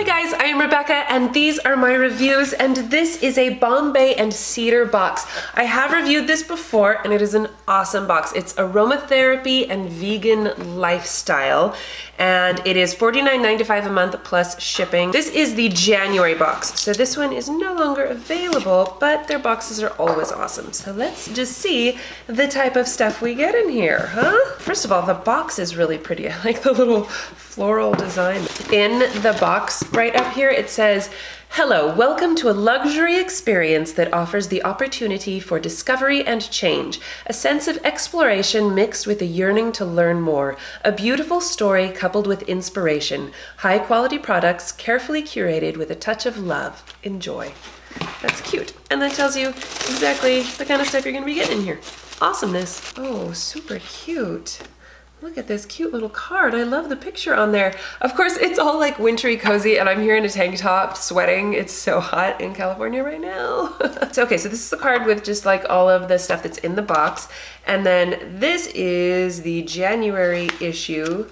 guys, I am Rebecca and these are my reviews, and this is a Bombay and Cedar box. I have reviewed this before and it is an awesome box. It's aromatherapy and vegan lifestyle, and it is $49.95 a month plus shipping. This is the January box, so this one is no longer available, but their boxes are always awesome. So let's just see the type of stuff we get in here, huh? First of all, the box is really pretty. I like the little floral design. In the box right up here, it says, "Hello, welcome to a luxury experience that offers the opportunity for discovery and change, a sense of exploration mixed with a yearning to learn more, a beautiful story coupled with inspiration, high quality products carefully curated with a touch of love. Enjoy." That's cute. And that tells you exactly the kind of stuff you're gonna be getting in here. Awesomeness. Oh, super cute. Look at this cute little card. I love the picture on there. Of course, it's all like wintry cozy, and I'm here in a tank top sweating. It's so hot in California right now. Okay, so this is the card with just like all of the stuff that's in the box. And then this is the January issue,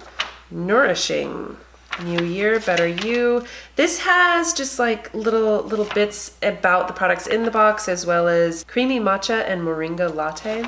Nourishing. New year, better you. This has just like little bits about the products in the box, as well as creamy matcha and moringa latte.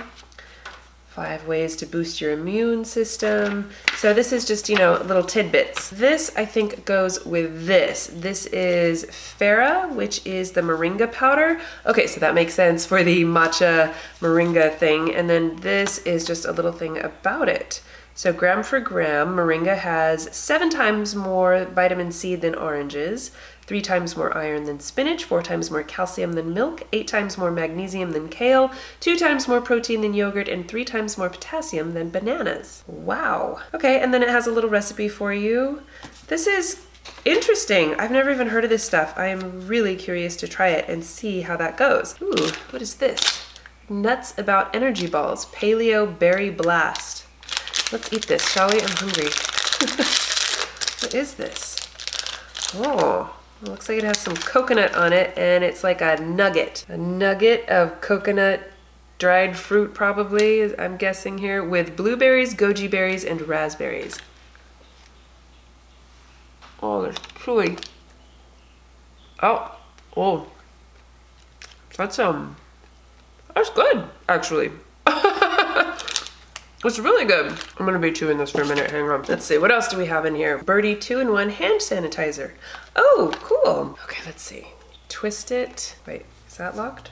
5 ways to boost your immune system. So this is just, you know, little tidbits. This, I think, goes with this. This is FERA, which is the moringa powder. Okay, so that makes sense for the matcha moringa thing. And then this is just a little thing about it. So gram for gram, moringa has 7 times more vitamin C than oranges, 3 times more iron than spinach, 4 times more calcium than milk, 8 times more magnesium than kale, 2 times more protein than yogurt, and 3 times more potassium than bananas. Wow. Okay, and then it has a little recipe for you. This is interesting. I've never even heard of this stuff. I am really curious to try it and see how that goes. Ooh, what is this? Nuts About Energy Balls, Paleo Berry Blast. Let's eat this, shall we? I'm hungry. What is this? Oh, it looks like it has some coconut on it, and it's like a nugget. A nugget of coconut dried fruit, probably, I'm guessing here, with blueberries, goji berries, and raspberries. Oh, it's chewy. Oh. That's good, actually. It's really good. I'm gonna be chewing this for a minute, hang on. Let's see, what else do we have in here? Birdie 2-in-1 hand sanitizer. Oh, cool. Okay, let's see. Twist it. Wait, is that locked?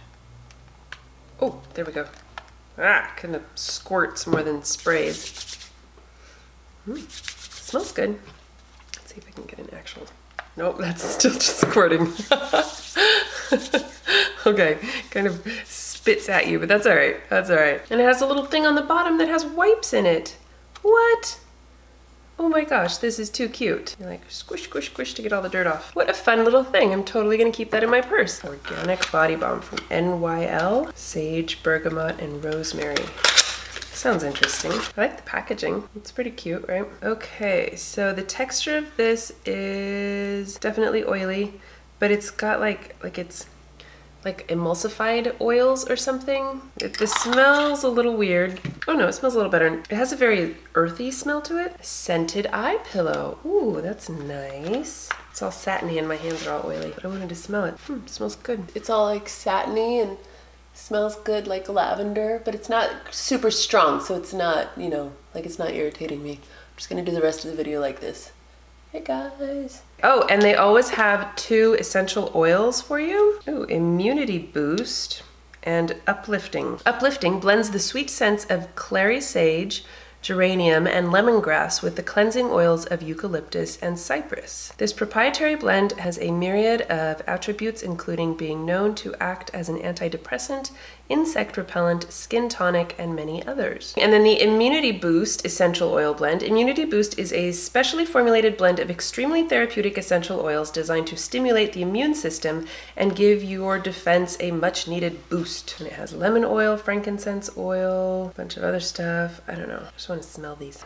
Oh, there we go. Kind of squirts more than sprays. Smells good. Let's see if I can get an actual. Nope, that's still just squirting. Okay, kind of spits at you, but that's all right. That's all right. And it has a little thing on the bottom that has wipes in it. What? Oh my gosh, this is too cute. You're like squish, squish, squish to get all the dirt off. What a fun little thing. I'm totally gonna keep that in my purse. Organic body balm from NYL. Sage, bergamot, and rosemary. Sounds interesting. I like the packaging. It's pretty cute, right? Okay, so the texture of this is definitely oily, but it's got it's like emulsified oils or something. This smells a little weird. Oh no, it smells a little better. It has a very earthy smell to it. Scented eye pillow. Ooh, that's nice. It's all satiny and my hands are all oily, but I wanted to smell it. It smells good. It's all like satiny and smells good, like lavender, but it's not super strong, so it's not, you know, like it's not irritating me. I'm just gonna do the rest of the video like this. Hey guys. Oh, and they always have 2 essential oils for you. Ooh, immunity boost and uplifting. Uplifting blends the sweet scents of clary sage, geranium, and lemongrass with the cleansing oils of eucalyptus and cypress. This proprietary blend has a myriad of attributes, including being known to act as an antidepressant, insect repellent, skin tonic, and many others. And then the Immunity Boost Essential Oil Blend. Immunity Boost is a specially formulated blend of extremely therapeutic essential oils designed to stimulate the immune system and give your defense a much needed boost. And it has lemon oil, frankincense oil, a bunch of other stuff. I don't know, I just want to smell these.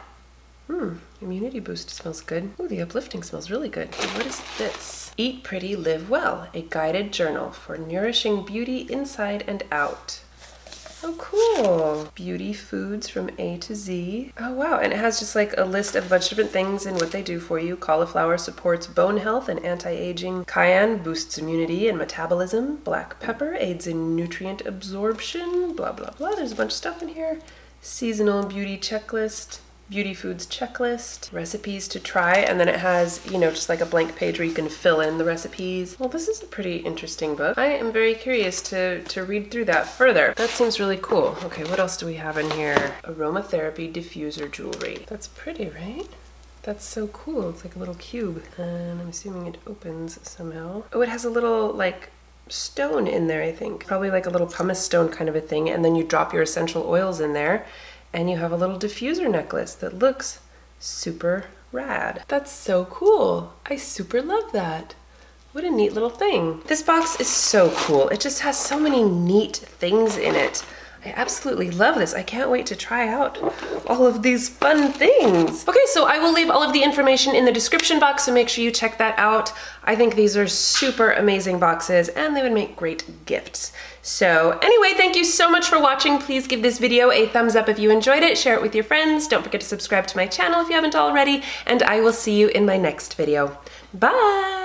Immunity Boost smells good. Ooh, the Uplifting smells really good. What is this? Eat Pretty, Live Well, a guided journal for nourishing beauty inside and out. Oh, cool. Beauty foods from A to Z. Oh, wow. And it has just like a list of a bunch of different things and what they do for you. Cauliflower supports bone health and anti-aging. Cayenne boosts immunity and metabolism. Black pepper aids in nutrient absorption. Blah, blah, blah. There's a bunch of stuff in here. Seasonal beauty checklist. Beauty foods checklist, recipes to try, and then it has, you know, just like a blank page where you can fill in the recipes. Well, this is a pretty interesting book. I am very curious to read through that further. That seems really cool. Okay, what else do we have in here? Aromatherapy diffuser jewelry. That's pretty, right? That's so cool. It's like a little cube, and I'm assuming it opens somehow. Oh, it has a little like stone in there, I think. Probably like a little pumice stone kind of a thing, and then you drop your essential oils in there. And you have a little diffuser necklace that looks super rad. That's so cool. I super love that. What a neat little thing. This box is so cool. It just has so many neat things in it. I absolutely love this. I can't wait to try out all of these fun things. Okay, so I will leave all of the information in the description box, so make sure you check that out. I think these are super amazing boxes and they would make great gifts. So anyway, thank you so much for watching. Please give this video a thumbs up if you enjoyed it. Share it with your friends. Don't forget to subscribe to my channel if you haven't already, and I will see you in my next video. Bye!